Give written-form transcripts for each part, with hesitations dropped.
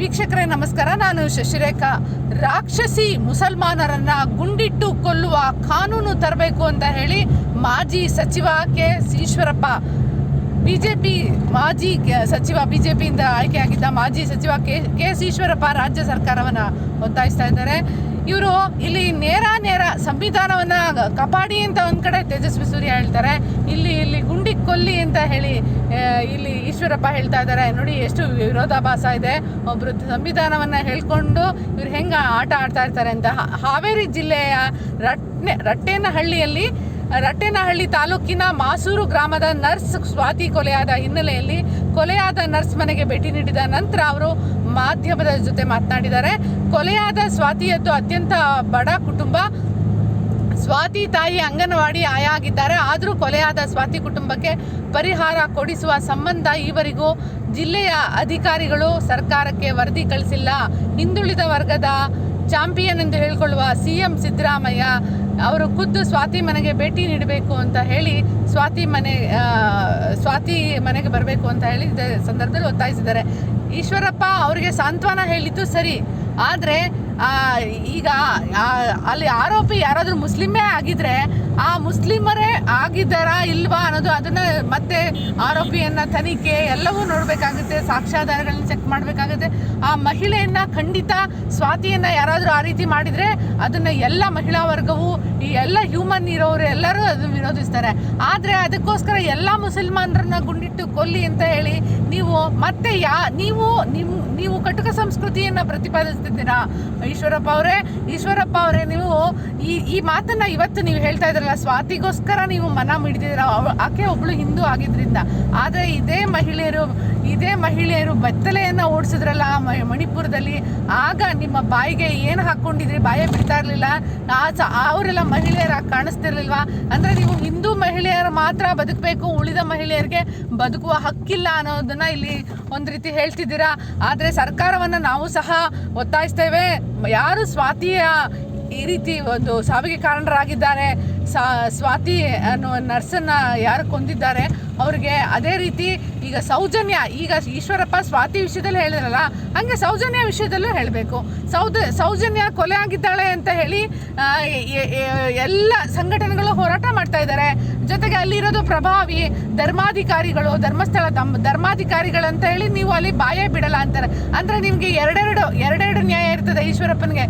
ವೀಕ್ಷಕರೇ ನಮಸ್ಕಾರ, ನಾನು ಶಶಿರೇಖಾ. ರಾಕ್ಷಸಿ ಮುಸಲ್ಮಾನರನ್ನ ಗುಂಡಿಟ್ಟು ಕೊಲ್ಲುವ ಕಾನೂನು ತರಬೇಕು ಅಂತ ಹೇಳಿ ಮಾಜಿ ಸಚಿವ ಕೆ.ಎಸ್. ಈಶ್ವರಪ್ಪ, ಬಿಜೆಪಿ ಮಾಜಿ ಸಚಿವ, ಬಿಜೆಪಿಯಿಂದ ಆಯ್ಕೆಯಾಗಿದ್ದ ಮಾಜಿ ಸಚಿವ ಕೆ.ಎಸ್. ಈಶ್ವರಪ್ಪ ರಾಜ್ಯ ಸರ್ಕಾರವನ್ನು ಒತ್ತಾಯಿಸ್ತಾ ಇದ್ದಾರೆ. ಇವರು ಇಲ್ಲಿ ನೇರ ಸಂವಿಧಾನವನ್ನು ಕಾಪಾಡಿ ಅಂತ ಒಂದು ಕಡೆ ತೇಜಸ್ವಿ ಸೂರ್ಯ ಹೇಳ್ತಾರೆ, ಇಲ್ಲಿ ಗುಂಡಿ ಕೊಲ್ಲಿ ಅಂತ ಹೇಳಿ ಇಲ್ಲಿ ಈಶ್ವರಪ್ಪ ಹೇಳ್ತಾ ಇದ್ದಾರೆ. ನೋಡಿ ಎಷ್ಟು ವಿರೋಧಾಭಾಸ ಇದೆ. ಒಬ್ಬರು ಸಂವಿಧಾನವನ್ನು ಹೇಳ್ಕೊಂಡು ಇವ್ರು ಹೆಂಗೆ ಆಟ ಆಡ್ತಾ ಇರ್ತಾರೆ ಅಂತ. ಹಾವೇರಿ ಜಿಲ್ಲೆಯ ರಟ್ಟೇನಹಳ್ಳಿ ತಾಲೂಕಿನ ಮಾಸೂರು ಗ್ರಾಮದ ನರ್ಸ್ ಸ್ವಾತಿ ಕೊಲೆಯಾದ ಹಿನ್ನೆಲೆಯಲ್ಲಿ ಕೊಲೆಯಾದ ನರ್ಸ್ ಮನೆಗೆ ಭೇಟಿ ನೀಡಿದ ನಂತರ ಅವರು ಮಾಧ್ಯಮದ ಜೊತೆ ಮಾತನಾಡಿದ್ದಾರೆ. ಕೊಲೆಯಾದ ಸ್ವಾತಿಯದ್ದು ಅತ್ಯಂತ ಬಡ ಕುಟುಂಬ. ಸ್ವಾತಿ ತಾಯಿ ಅಂಗನವಾಡಿ ಆಯಾ ಆಗಿದ್ದಾರೆ. ಆದರೂ ಕೊಲೆಯಾದ ಸ್ವಾತಿ ಕುಟುಂಬಕ್ಕೆ ಪರಿಹಾರ ಕೊಡಿಸುವ ಸಂಬಂಧ ಈವರೆಗೂ ಜಿಲ್ಲೆಯ ಅಧಿಕಾರಿಗಳು ಸರ್ಕಾರಕ್ಕೆ ವರದಿ ಕಳಿಸಿಲ್ಲ. ಹಿಂದುಳಿದ ವರ್ಗದ ಚಾಂಪಿಯನ್ ಎಂದು ಹೇಳಿಕೊಳ್ಳುವ ಸಿಎಂ ಸಿದ್ದರಾಮಯ್ಯ ಅವರು ಖುದ್ದು ಸ್ವಾತಿ ಮನೆಗೆ ಭೇಟಿ ನೀಡಬೇಕು ಅಂತ ಹೇಳಿ ಸ್ವಾತಿ ಮನೆಗೆ ಬರಬೇಕು ಅಂತ ಹೇಳಿ ಸಂದರ್ಭದಲ್ಲಿ ಒತ್ತಾಯಿಸಿದ್ದಾರೆ. ಈಶ್ವರಪ್ಪ ಅವರಿಗೆ ಸಾಂತ್ವನ ಹೇಳಿದ್ದು ಸರಿ, ಆದರೆ ಈಗ ಅಲ್ಲಿ ಆರೋಪಿ ಯಾರಾದರೂ ಮುಸ್ಲಿಮೇ ಆಗಿದ್ರೆ ಆ ಮುಸ್ಲಿಮರೇ ಆಗಿದ್ದಾರಾ ಇಲ್ವಾ ಅನ್ನೋದು, ಅದನ್ನು ಮತ್ತೆ ಆರೋಪಿಯನ್ನು ತನಿಖೆ ಎಲ್ಲವೂ ನೋಡಬೇಕಾಗುತ್ತೆ, ಸಾಕ್ಷ್ಯಾಧಾರಗಳನ್ನ ಚೆಕ್ ಮಾಡಬೇಕಾಗುತ್ತೆ. ಆ ಮಹಿಳೆಯನ್ನು ಖಂಡಿತ ಸ್ವಾತಿಯನ್ನು ಯಾರಾದರೂ ಆ ರೀತಿ ಮಾಡಿದರೆ ಅದನ್ನು ಎಲ್ಲ ಮಹಿಳಾ ವರ್ಗವು, ಈ ಎಲ್ಲ ಹ್ಯೂಮನ್ ಇರೋರು ಎಲ್ಲರೂ ಅದನ್ನು ವಿರೋಧಿಸ್ತಾರೆ. ಆದರೆ ಅದಕ್ಕೋಸ್ಕರ ಎಲ್ಲ ಮುಸಲ್ಮಾನರನ್ನ ಗುಂಡಿಟ್ಟು ಕೊಲ್ಲಿ ಅಂತ ಹೇಳಿ ನೀವು ಮತ್ತೆ ನೀವು ಕಟುಕ ಸಂಸ್ಕೃತಿಯನ್ನು ಪ್ರತಿಪಾದಿಸ್ತಿದ್ದೀರಾ. ಈಶ್ವರಪ್ಪ ಅವರೇ ನೀವು ಈ ಮಾತನ್ನ ಇವತ್ತು ನೀವು ಹೇಳ್ತಾ ಇದ್ರಲ್ಲ, ಸ್ವಾತಿಗೋಸ್ಕರ ನೀವು ಮನ ಮಿಡಿದಿದ್ದೀರ. ಆಕೆ ಒಬ್ಳು ಹಿಂದೂ ಆಗಿದ್ರಿಂದ. ಆದರೆ ಇದೇ ಮಹಿಳೆಯರು ಬೆತ್ತಲೆಯನ್ನು ಓಡಿಸಿದ್ರಲ್ಲ ಮಣಿಪುರದಲ್ಲಿ, ಆಗ ನಿಮ್ಮ ಬಾಯಿಗೆ ಏನು ಹಾಕ್ಕೊಂಡಿದ್ರಿ, ಬಾಯೇ ಬಿಡ್ತಾ ಇರಲಿಲ್ಲ. ಅವರೆಲ್ಲ ಮಹಿಳೆಯರಾಗಿ ಕಾಣಿಸ್ತಿರ್ಲಿಲ್ವಾ? ಅಂದರೆ ನೀವು ಹಿಂದೂ ಮಹಿಳೆಯರು ಮಾತ್ರ ಬದುಕಬೇಕು, ಉಳಿದ ಮಹಿಳೆಯರಿಗೆ ಬದುಕುವ ಹಕ್ಕಿಲ್ಲ ಅನ್ನೋದನ್ನ ಇಲ್ಲಿ ಒಂದು ರೀತಿ ಹೇಳ್ತಿದ್ದೀರಾ. ಆದರೆ ಸರ್ಕಾರವನ್ನು ನಾವು ಸಹ ಒತ್ತಾಯಿಸ್ತೇವೆ. ಯಾರು ಸ್ವಾತಿಯ ಈ ರೀತಿ ಒಂದು ಸಾವಿಗೆ ಕಾರಣರಾಗಿದ್ದಾರೆ, ಸ್ವಾತಿ ಅನ್ನೋ ನರ್ಸನ್ನು ಯಾರು ಕೊಂದಿದ್ದಾರೆ ಅವ್ರಿಗೆ ಅದೇ ರೀತಿ ಈಗ ಈಶ್ವರಪ್ಪ ಸ್ವಾತಿ ವಿಷಯದಲ್ಲಿ ಹೇಳಿದ್ರಲ್ಲ, ಹಾಗೆ ಸೌಜನ್ಯ ವಿಷಯದಲ್ಲೂ ಹೇಳಬೇಕು. ಸೌಜನ್ಯ ಕೊಲೆ ಆಗಿದ್ದಾಳೆ ಅಂತ ಹೇಳಿ ಎಲ್ಲ ಸಂಘಟನೆಗಳು ಹೋರಾಟ ಮಾಡ್ತಾ ಇದ್ದಾರೆ. ಜೊತೆಗೆ ಅಲ್ಲಿರೋದು ಪ್ರಭಾವಿ ಧರ್ಮಾಧಿಕಾರಿಗಳು, ಧರ್ಮಾಧಿಕಾರಿಗಳಂತ ಹೇಳಿ ನೀವು ಅಲ್ಲಿ ಬಾಯೇ ಬಿಡಲ್ಲ ಅಂತಾರೆ. ಅಂದರೆ ನಿಮಗೆ ಎರಡೆರಡು ನ್ಯಾಯ ಇರ್ತದೆ. ಈಶ್ವರಪ್ಪನಿಗೆ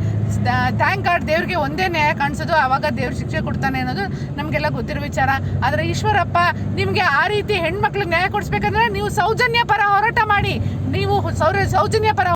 ಥ್ಯಾಂಕ್ ಗಾಡ್ ದೇವ್ರಿಗೆ ಒಂದೇ ನ್ಯಾಯ ಕಾಣಿಸೋದು, ಆವಾಗ ದೇವ್ರ ಶಿಕ್ಷೆ ಕೊಡ್ತಾನೆ ಅನ್ನೋದು ನಮಗೆಲ್ಲ ಗೊತ್ತಿರೋ ವಿಚಾರ. ಆದರೆ ಈಶ್ವರಪ್ಪ ನಿಮಗೆ ಆ ರೀತಿ ಹೆಣ್ಮಕ್ಳಿಗೆ ನ್ಯಾಯ ಕೊಡಿಸ್ಬೇಕಂದ್ರೆ ನೀವು ಸೌಜನ್ಯ ಪರ ಹೋರಾಟ ಮಾಡಿ. ನೀವು ಸೌಜನ್ಯ ಪರ